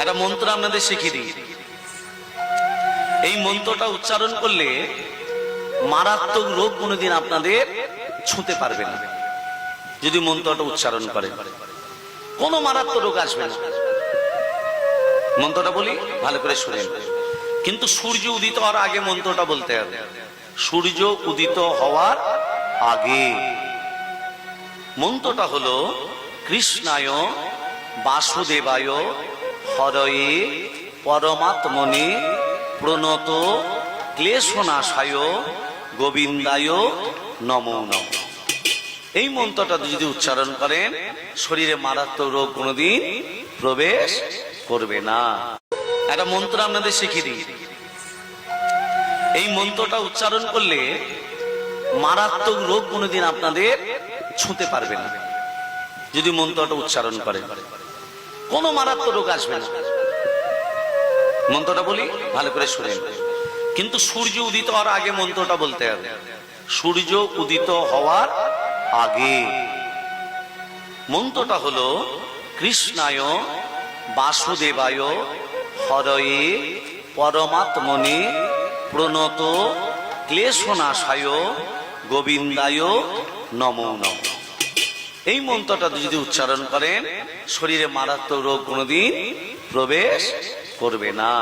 একটা মন্ত্র আপনাদের শিখিয়ে দিই। এই মন্ত্রটা উচ্চারণ করলে মারাত্মক রোগ কোনোদিন আপনাদের ছুঁতে পারবে না। যদি মন্ত্রটা উচ্চারণ করে কোনো মারাত্মক রোগ আসবে না। মন্ত্রটা বলি, ভালো করে শুনেন। কিন্তু সূর্য উদিত হওয়ার আগে মন্ত্রটা বলতে হবে। সূর্য উদিত হওয়ার আগে মন্ত্রটা হলো কৃষ্ণায় বাসুদেবায় হরয়ে পরমাত্মনে প্রণত ক্লেশনাশায় গোবিন্দায় নমো নমঃ। এই মন্ত্রটা যদি উচ্চারণ করেন শরীরে মারাত্মক রোগ কোনোদিন প্রবেশ করবে না। একটা মন্ত্র আপনাদের শিখিয়ে দিই। এই মন্ত্রটা উচ্চারণ করলে মারাত্মক রোগ কোনোদিন আপনাদের ছুঁতে পারবে না। যদি মন্ত্রটা উচ্চারণ করেন কোনো মারাত্মক রোগ আসবে না। মন্ত্রটা বলি, ভালো করে শুনেন। কিন্তু সূর্য উদিত হওয়ার আগে মন্ত্রটা বলতে হবে। সূর্য উদিত হওয়ার আগে মন্ত্রটা হলো কৃষ্ণায় বাসুদেবায় হরয়ে পরমাত্মনে প্রণত ক্লেশনাশায় গোবিন্দায় নমো নমঃ। এই মন্ত্রটা যদি উচ্চারণ করেন শরীরে মারাত্মক রোগ কোনোদিন প্রবেশ করবে না।